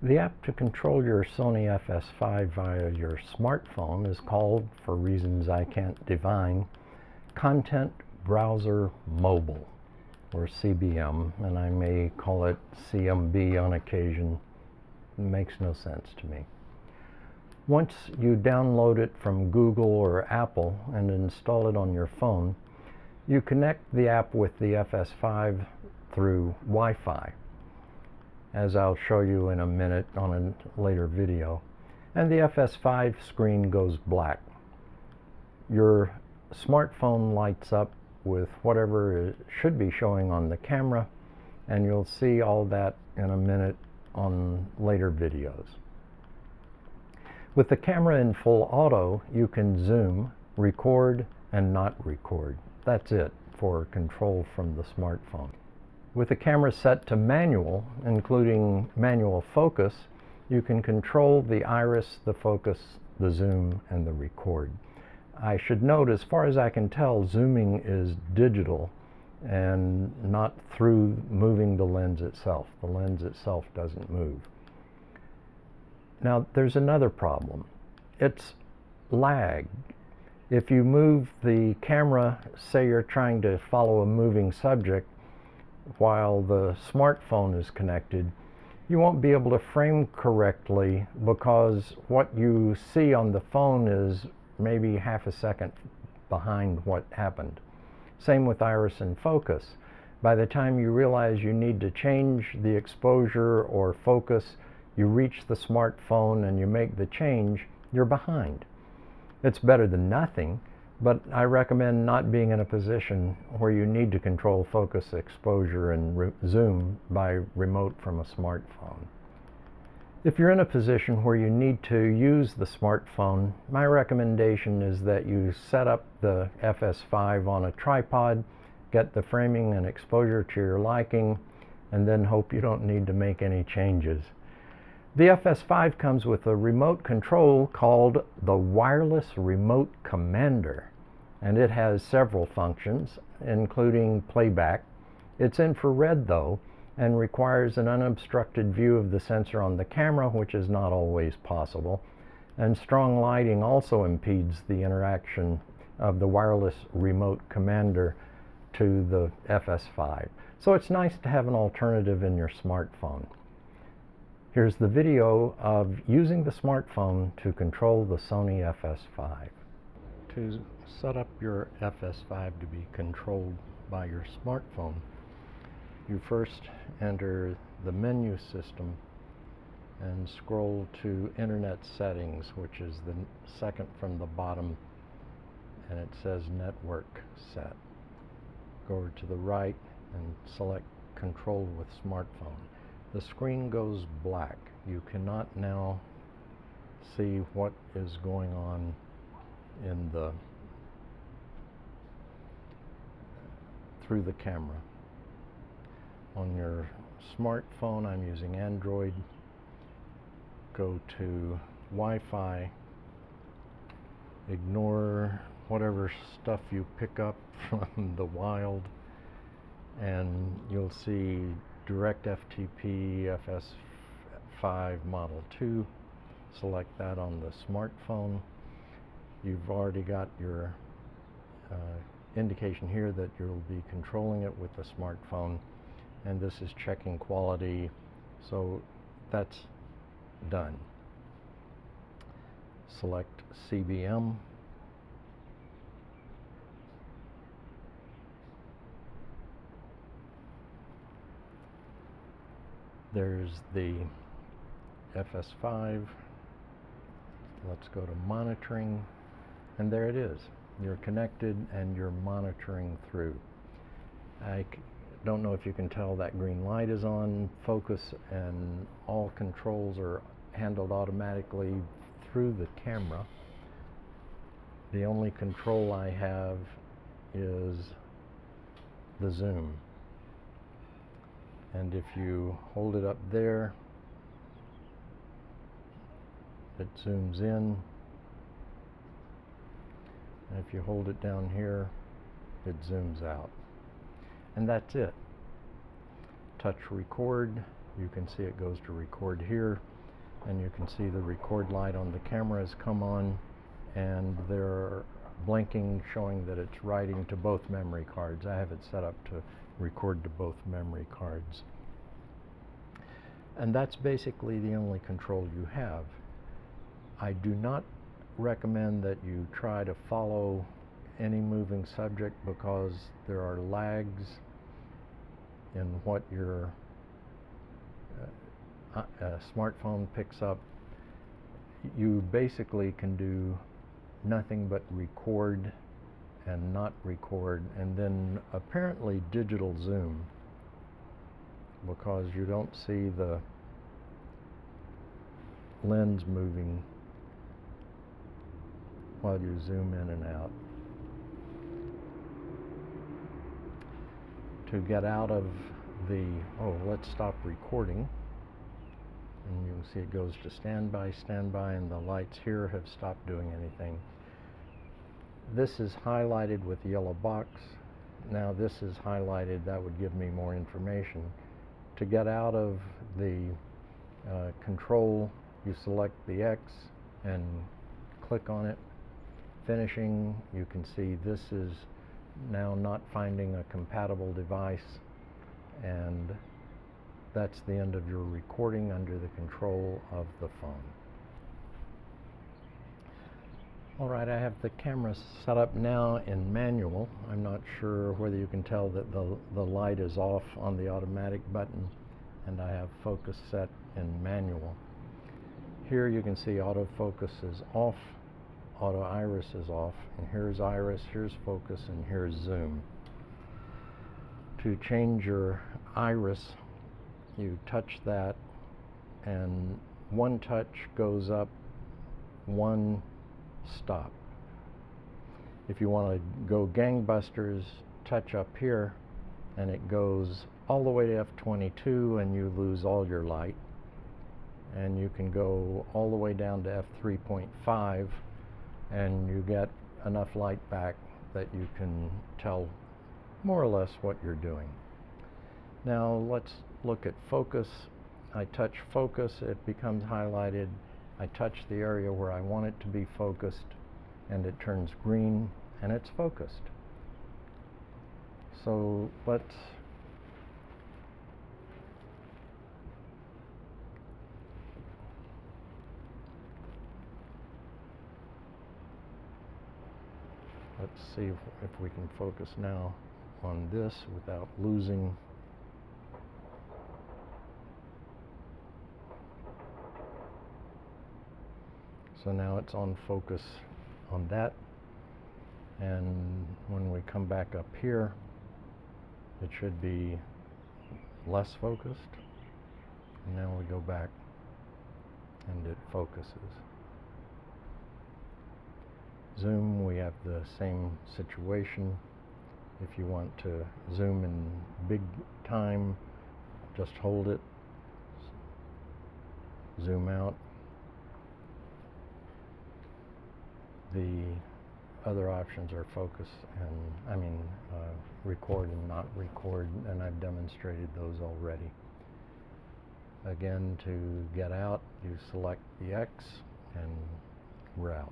The app to control your Sony FS5 via your smartphone is called, for reasons I can't divine, Content Browser Mobile, or CBM, and I may call it CMB on occasion. It makes no sense to me. Once you download it from Google or Apple and install it on your phone, you connect the app with the FS5 through Wi-Fi, as I'll show you in a minute on a later video, and the FS5 screen goes black. Your smartphone lights up with whatever it should be showing on the camera, and you'll see all that in a minute on later videos. With the camera in full auto, you can zoom, record, and not record. That's it for control from the smartphone. With the camera set to manual, including manual focus, you can control the iris, the focus, the zoom, and the record. I should note, as far as I can tell, zooming is digital and not through moving the lens itself. The lens itself doesn't move. Now, there's another problem. It's lag. If you move the camera, say you're trying to follow a moving subject, while the smartphone is connected, you won't be able to frame correctly because what you see on the phone is maybe half a second behind what happened. Same with iris and focus. By the time you realize you need to change the exposure or focus, you reach the smartphone and you make the change, you're behind. It's better than nothing, but I recommend not being in a position where you need to control focus, exposure, and zoom by remote from a smartphone. If you're in a position where you need to use the smartphone, my recommendation is that you set up the FS5 on a tripod, get the framing and exposure to your liking, and then hope you don't need to make any changes. The FS5 comes with a remote control called the Wireless Remote Commander, and it has several functions, including playback. It's infrared, though, and requires an unobstructed view of the sensor on the camera, which is not always possible. And strong lighting also impedes the interaction of the Wireless Remote Commander to the FS5. So it's nice to have an alternative in your smartphone. Here's the video of using the smartphone to control the Sony FS5. To set up your FS5 to be controlled by your smartphone, you first enter the menu system and scroll to Internet Settings, which is the second from the bottom, and it says Network Set. Go over to the right and select Control with Smartphone. The screen goes black. You cannot now see what is going on in through the camera. On your smartphone, I'm using Android. Go to Wi-Fi. Ignore whatever stuff you pick up from the wild, and you'll see Direct FTP FS5 Model 2. Select that on the smartphone. You've already got your indication here that you'll be controlling it with the smartphone, and this is checking quality, so that's done. Select CBM. There's the FS5. Let's go to monitoring, and there it is. You're connected and you're monitoring through. I don't know if you can tell that green light is on. Focus and all controls are handled automatically through the camera. The only control I have is the zoom. And if you hold it up there, it zooms in. And if you hold it down here, it zooms out. And that's it. Touch record, You can see it goes to record here, and you can see the record light on the camera has come on, and they're blinking showing that it's writing to both memory cards. I have it set up to record to both memory cards. And that's basically the only control you have. I do not recommend that you try to follow any moving subject because there are lags in what your smartphone picks up. You basically can do nothing but record and not record, and then apparently digital zoom, because you don't see the lens moving while you zoom in and out. To get out of the, let's stop recording. And you can see it goes to standby, and the lights here have stopped doing anything. This is highlighted with the yellow box. Now this is highlighted, that would give me more information. To get out of the control, you select the X and click on it. Finishing, you can see this is now not finding a compatible device, and that's the end of your recording under the control of the phone. Alright, I have the camera set up now in manual. I'm not sure whether you can tell that the light is off on the automatic button, and I have focus set in manual. Here you can see autofocus is off, auto iris is off, and here's iris, here's focus, and here's zoom. To change your iris, you touch that, and one touch goes up, one stop. If you want to go gangbusters, touch up here, and it goes all the way to f22, and you lose all your light. And you can go all the way down to f3.5, and you get enough light back that you can tell more or less what you're doing. Now let's look at focus. I touch focus, it becomes highlighted. I touch the area where I want it to be focused, and it turns green, and it's focused. So let's see if we can focus now on this without losing. So now it's on focus on that, and when we come back up here, it should be less focused, and now we go back and it focuses. Zoom, we have the same situation. If you want to zoom in big time, just hold it, zoom out. The other options are focus and, record and not record, and I've demonstrated those already. Again, to get out, you select the X, and we're out.